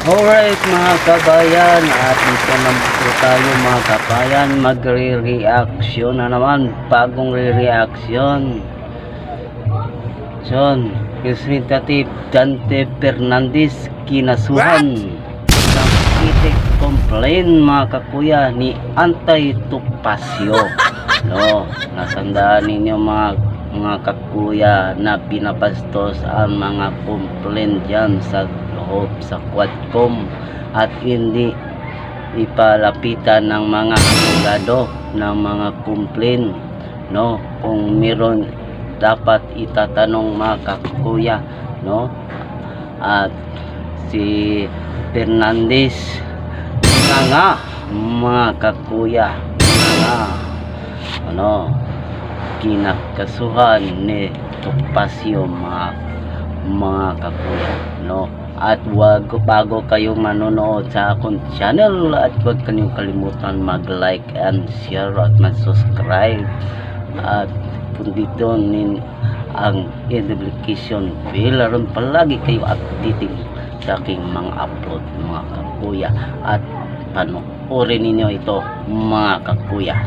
Alright mga kabayan, at ito na po tayo mga kabayan, magre-reaction na naman, bagong re-reaction. John, Representative Dante Fernandez kinasuhan ng itik complaint mga kakuya ni Antay Tupasio. No, natandaan ninyo mga kakuya na binabastos ang mga complaint dyan sa loob sa Quadcom at hindi ipalapitan ng mga abogado ng mga complaint, no, kung meron dapat itatanong mga kakuya, no. At si Fernandez nga mga kakuya na kinakasuhan ni Tupasio mga kakuya, no. At bago kayo manonood sa akong channel, at huwag kayong kalimutan mag-like and share at mag-subscribe, at pundito ang notification bell aron palagi kayo updating sa aking mga upload mga kakuya, at panoorin ninyo ito mga kakuya.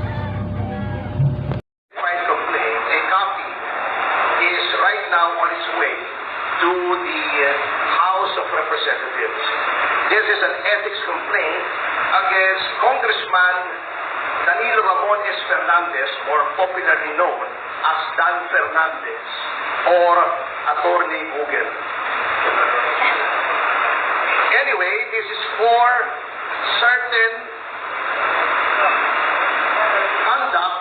A copy is right now on its way to the House of Representatives. This is an ethics complaint against Congressman Danilo Ramon S. Fernandez, more popularly known as Dan Fernandez or Attorney Google. Anyway, this is for certain conduct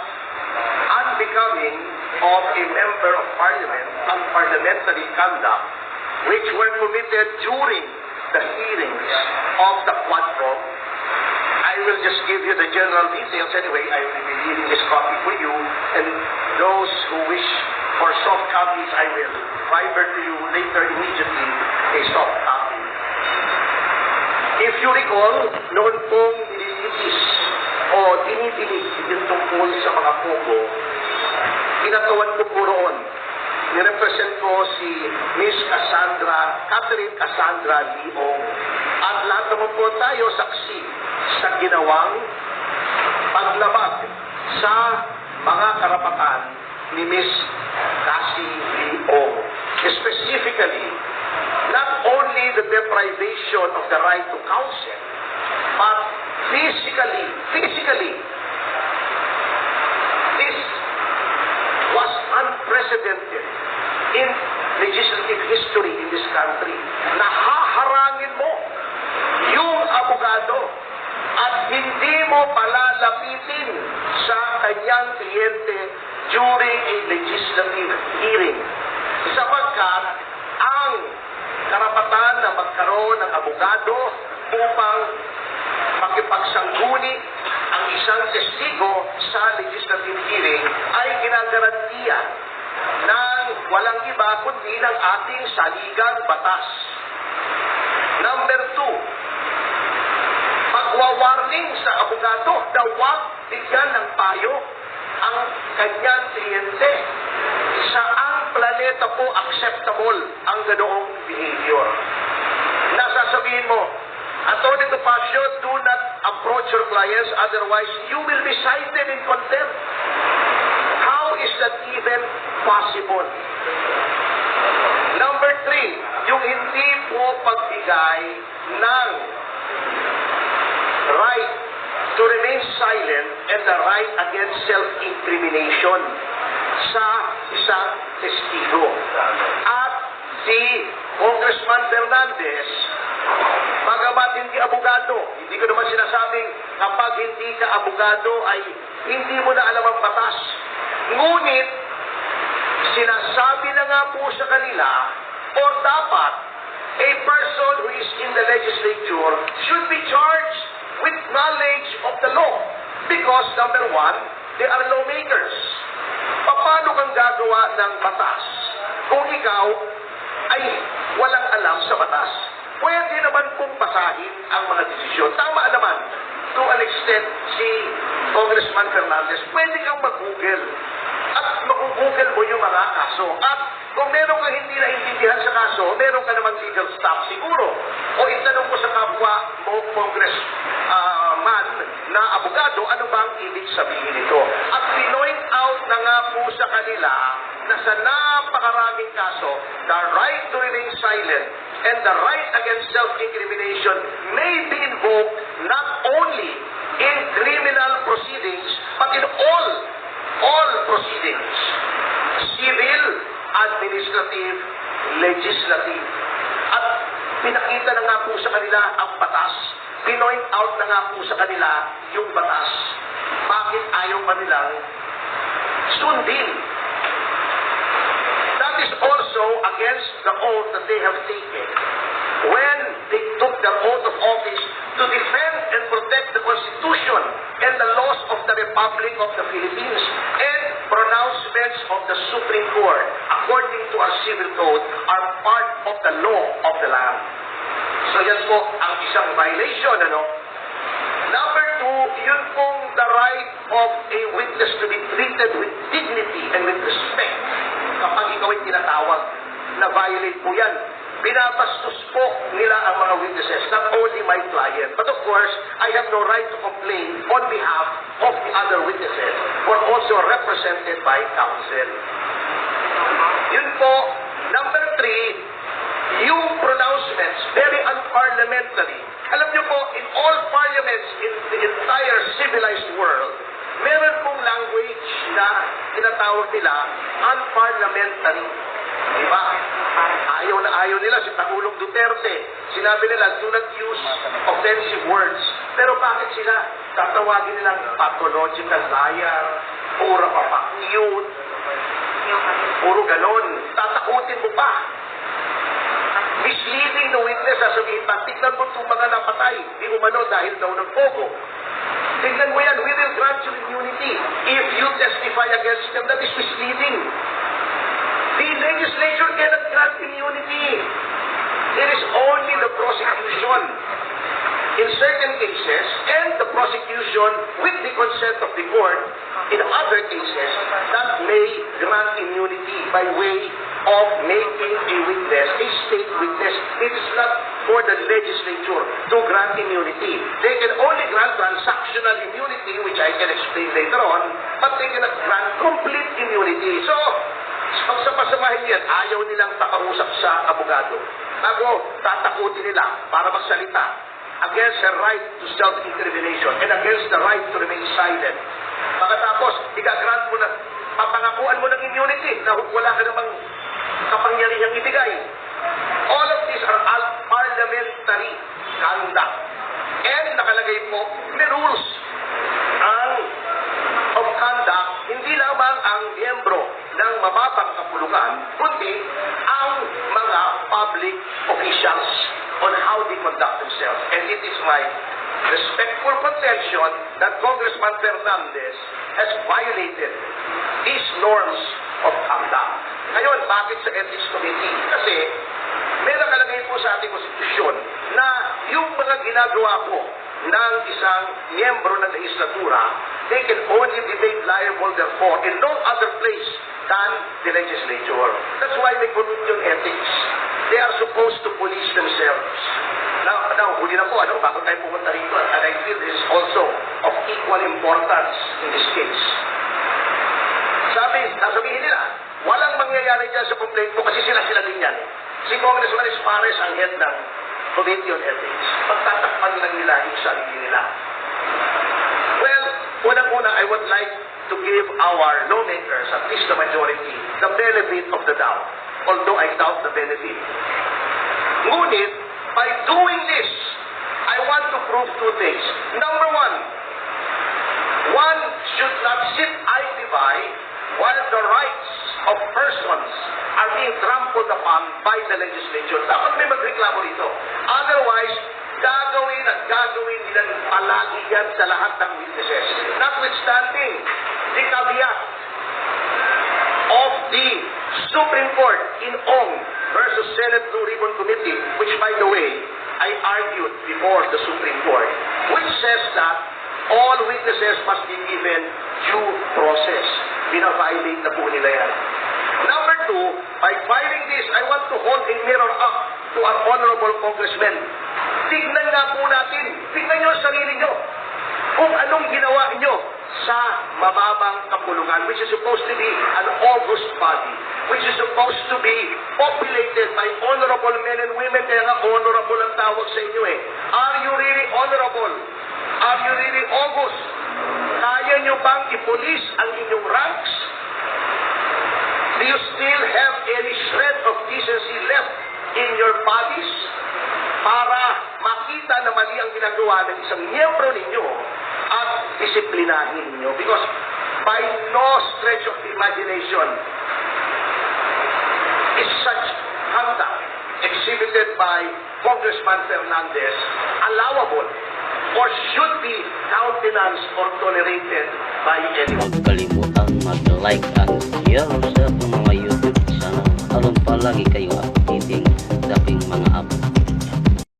unbecoming of a member of parliament, unparliamentary conduct, which were committed during the hearings of the Quadcom. I will just give you the general details anyway. I will be leaving this copy for you, and those who wish for soft copies, I will Viber to you later immediately a soft copy. If you recall, noon pong nililitis o dinidinig yung tungkol sa mga pogo, inatawan ko po roon. Nirepresent ko si Miss Catherine Cassandra Leong. At lahat naman po tayo saksi sa ginawang paglabag sa mga karapatan ni Miss Cassie Leong. Specifically, not only the deprivation of the right to counsel, but physically, this was unprecedented in legislative history in this country. Nahaharangin mo yung abogado at hindi mo palalapitin sa kanyang kliyente during a legislative hearing. Sapagkat ang karapatan na magkaroon ng abogado upang makipagsangguni ang isang testigo sa legislative hearing ay ginagarantiya ng walang iba kundi ng ating saligang batas. Number 2, magwa-warning sa abogado na huwag bigyan ng payo ang kanyang kliyente. Saang planeta po acceptable ang ganoong behavior? Nasasabihin mo, Attorney Tupasio, do not approach your clients, otherwise you will be cited in contempt. How is that even possible? Number 3, yung hindi po pagbigay ng right to remain silent and the right against self-incrimination sa isang testigo. At si Congressman Fernandez, bagamat hindi abogado, hindi ko naman sinasabing kapag hindi ka abogado ay hindi mo na alam ang batas. Ngunit, sinasabi na nga po sa kanila, or dapat, a person who is in the legislature should be charged with knowledge of the law. Because, number 1, they are lawmakers. Paano kang gagawa ng batas kung ikaw ay walang alam sa batas? Pwede naman kung basahin ang mga desisyon. Tama naman, to an extent, si Congressman Fernandez, pwede kang mag-google. At mag-google mo yung mga kaso. At Kung meron kang hindi naintindihan sa kaso, meron ka naman legal staff siguro. O itanong mo sa kapwa mo, Congress man na abogado, ano bang ibig sabihin nito? At pinoint out na nga po sa kanila na sa napakaraming kaso, the right to remain silent and the right against self-incrimination may be invoked not only in criminal proceedings, but in all proceedings. Civil, administrative, legislative. At pinakita na nga po sa kanila ang batas. Pinoint out na nga po sa kanila yung batas. Bakit ayaw pa nilang sundin? That is also against the oath that they have taken when they took their oath of office to defend and protect the Constitution and the laws of the Republic of the Philippines and pronouncements of the Supreme Court, according to our civil code, are part of the law of the land. So yan po ang isang violation, ano? Number two, yun pong the right of a witness to be treated with dignity and with respect. Kapag ikaw ay tinatawag, na violate po yan. Binabastos po nila ang mga witnesses, not only my client, but of course, I have no right to complain on behalf of the other witnesses who are also represented by counsel. Yun po. Number three, yung pronouncements, very unparliamentary. Alam niyo po, in all parliaments in the entire civilized world, meron pong language na tinatawag nila unparliamentary. Diba? Ayaw na ayaw nila si Pangulong Duterte. Sinabi nila, do not use offensive words. Pero bakit sila tatawagin nilang pathological liar, puro papakyut, puro ganon. Tatakutin mo pa. Misleading the witness, sasabihin pa, tignan mo itong mga napatay, di umano dahil daw ng pogo. Tignan mo yan, we will grant you immunity. If you testify against them, that is misleading. The legislature cannot grant immunity. It is only the prosecution. In certain cases, and the prosecution with the consent of the court, in other cases, that may grant immunity by way of making a witness, a state witness. It is not for the legislature to grant immunity. They can only grant transactional immunity, which I can explain later on, but they cannot grant complete immunity. So, pag sa pasamahin yan, ayaw nilang takausap sa abogado. Ako, tatakutin nila para magsalita against the right to self-incrimination and against the right to remain silent. Pagkatapos, igagrant mo na, papangakuan mo ng immunity na wala ka namang kapangyarihang ibigay. All of these are parliamentary conduct. And nakalagay po, may rules of conduct, hindi lamang ang miyembro ng mababang kapulukan, kundi ang mga public officials on how they conduct themselves. And it is my respectful contention that Congressman Fernandez has violated these norms of conduct. Ngayon, bakit sa Ethics Committee? Kasi may nakalagay po sa ating konstitusyon na yung mga ginagawa po ng isang miyembro ng legislatura, they can only be made liable therefore in no other place than the legislature. That's why may kunot yung ethics. They are supposed to police themselves. Now, huli na po, bago tayo pumunta rito, and I feel this is also of equal importance in this case. Sasabihin nila, walang mangyayari dyan sa complaint mo kasi sila din yan. Si Congressman Espares ang head ng Committee on Ethics. Pagtatakpan lang nila yung sarili nila. Well, unang-una, I would like to give our lawmakers, at least the majority, the benefit of the doubt. Although I doubt the benefit. Ngunit, by doing this, I want to prove two things. Number one should not sit idly by while the rights of persons are being trampled upon by the legislature. Dapat may magreklamo rito. Otherwise, gagawin nilang palagi yan sa lahat ng witnesses. Notwithstanding the caveat of the Supreme Court in Ong versus Senate Blue Ribbon Committee, which by the way, I argued before the Supreme Court, which says that all witnesses must be given due process. Bina-violate na po nila yan. Number two, do, by filing this, I want to hold a mirror up to our honorable congressmen. Tignan nga po natin, tignan nyo ang sarili nyo, kung anong ginawa nyo sa mababang kapulungan, which is supposed to be an august body, which is supposed to be populated by honorable men and women, kaya nga honorable ang tawag sa inyo eh. Are you really honorable? Are you really august? Kaya nyo bang ipulis ang inyong ranks? Do you still have any shred of decency left in your bodies para makita na mali ang ginagawa ng isang miyembro ninyo at disiplinahin ninyo? Because by no stretch of the imagination is such conduct exhibited by Congressman Fernandez allowable or should be countenanced or tolerated by anyone. Huwag kalimutang mag-like and share sa ating mga YouTube channel. Alon palagi kayo